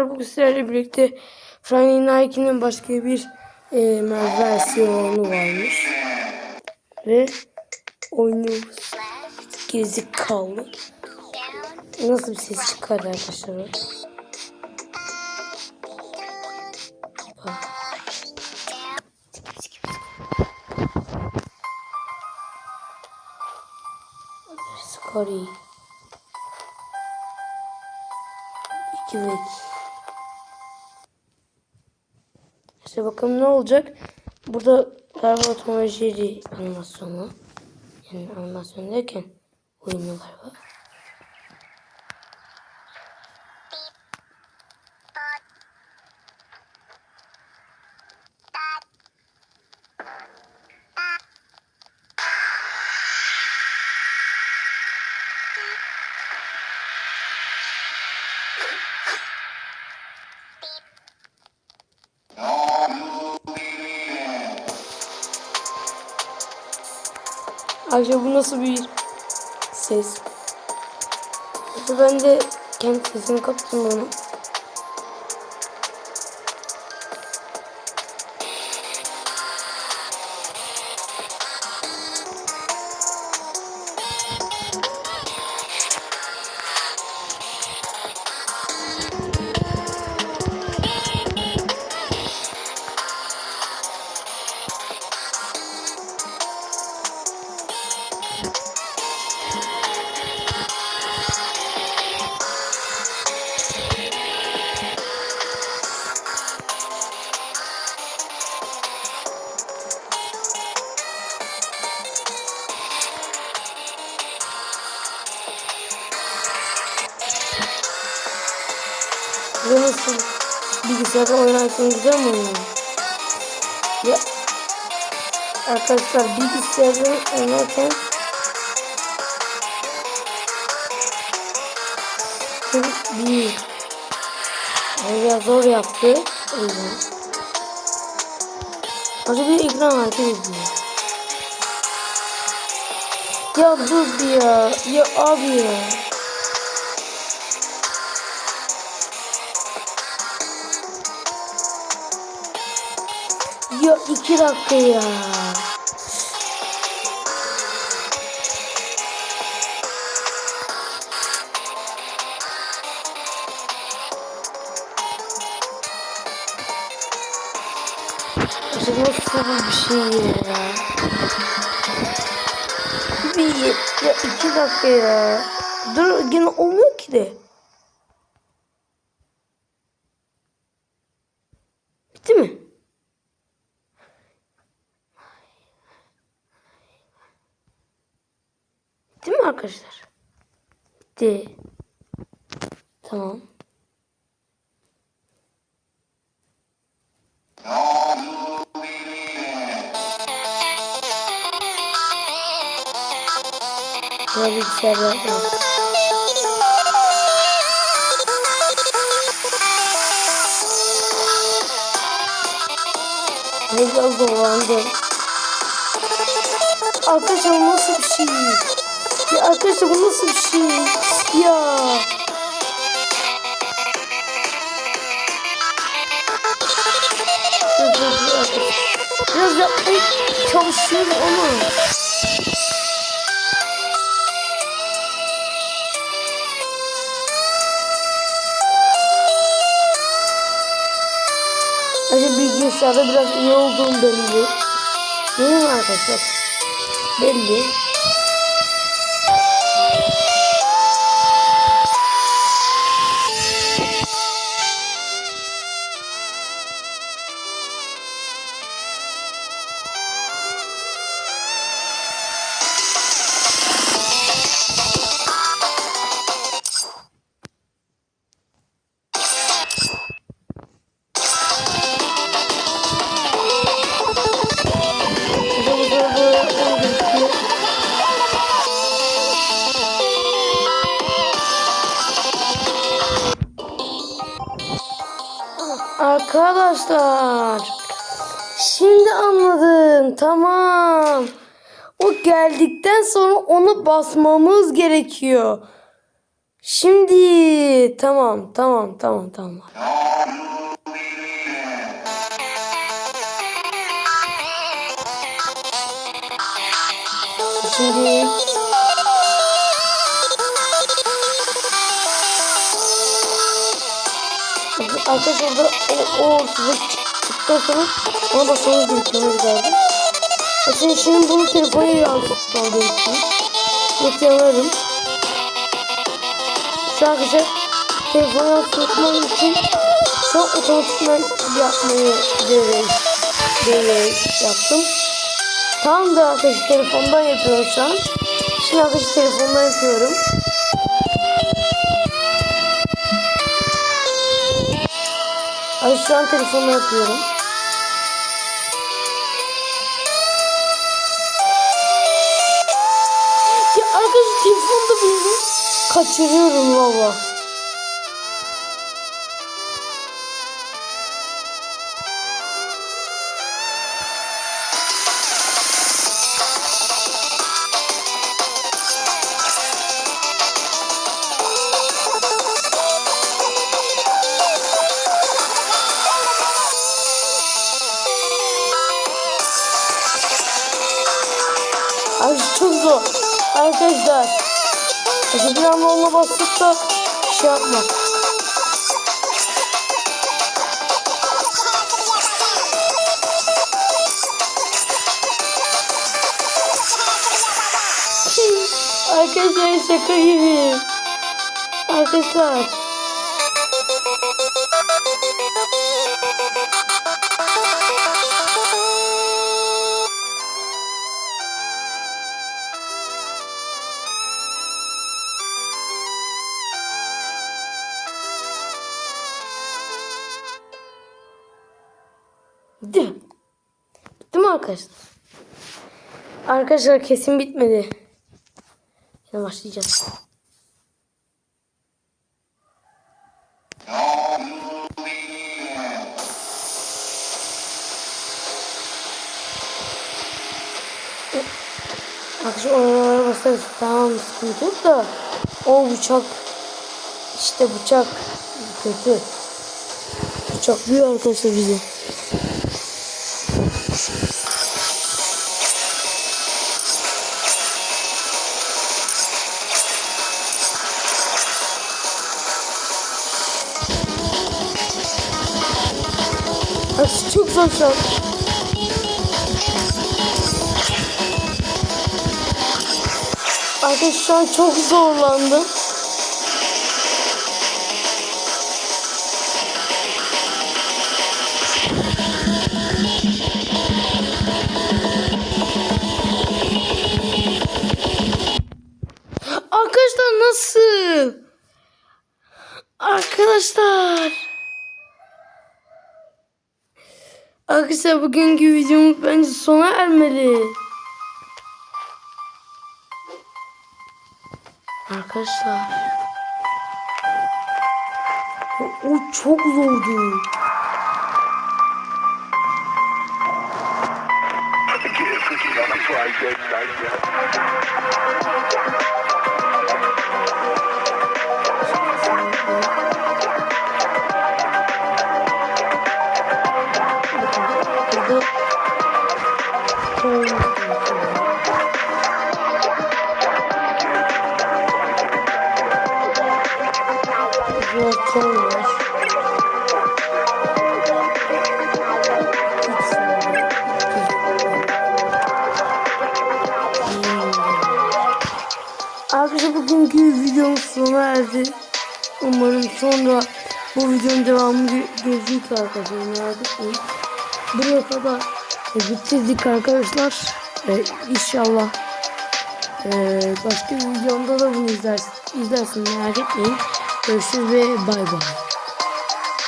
arkadaşlar, bugün sizlerle birlikte Friday Nike'nin başka bir versiyonu varmış. Ve oynuyoruz. Gerizekalı. Nasıl bir ses çıkar arkadaşlar? Scary. 2 ve 2. İşte bakalım ne olacak. Burada galiba Tom ve Jerry animasyonu. Yani animasyon derken oyunu galiba. Arkadaşlar bu nasıl bir ses? İşte ben de kendi sesini kaptım onu. Bu nasıl bilgisayarda oynarken güzel mi oynuyor? Ya arkadaşlar, bilgisayarda oynarken bir biraz zor yaptı. O yüzden. Acaba bir ekran hareket ediyor. Ya dur bir ya. Ya abi ya. Ya 2 dakika ya. Nasıl bir şey ya? Ya 2 dakika ya. Dur, yine olmuyor ki de. Bitti mi? Bitti mi arkadaşlar? Bitti. Tamam. Şöyle bilgisayarda yapalım. Ne biraz zorlandım. Arkadaşlar bu nasıl bir şey? Ya arkadaşlar bu nasıl bir şey? Ya. Biraz yapmaya çalışıyorum ama. Acaba bilgisayarda biraz iyi olduğum belli. Değil mi arkadaşlar? Belli. Arkadaşlar, şimdi anladım. Tamam. O geldikten sonra onu basmamız gerekiyor. Şimdi tamam. Şimdi arkadaşlar orada o size çıktıktan sonra ona basmanız gerekiyor galiba. Şimdi bunu telefona yansıtmam gerekiyor. Yoksa yanarım. Şu arkadaşlar telefona yansıtmam için şu an otomatikman yapmayı deneyerek yaptım. Tam da arkadaşlar telefondan yapıyorum şu an. Şimdi arkadaşlar telefondan yapıyorum. Ay şu an telefonla yapıyorum. Ya arkadaşlar telefonda beni kaçırıyorum valla. Ay çok zor. Arkadaşlar. Bir anda onunla basıp da şey yapmak. Arkadaşlar şaka gibi. Arkadaşlar. Bitti mi? Bitti mi arkadaşlar? Arkadaşlar kesin bitmedi. Yine başlayacağız. Arkadaşlar oralara basarız. Tamam sıkıntı yok da o bıçak işte bıçak kötü. Bıçaklıyor arkadaşlar bizi. Çok zor şu an. Arkadaşlar şu an çok zorlandım. Arkadaşlar nasıl? Arkadaşlar bugünkü videomuz bence sona ermeli. Arkadaşlar. O çok zordu. Arkadaşlar bugünkü videomuz sona erdi. Umarım sonra bu videonun devamı gelecek arkadaşlar. Merak etmeyin. Buraya kadar bitirdik arkadaşlar. İnşallah başka bir videomda da bunu izlersin merak etmeyin. Görüşürüz ve bay bay.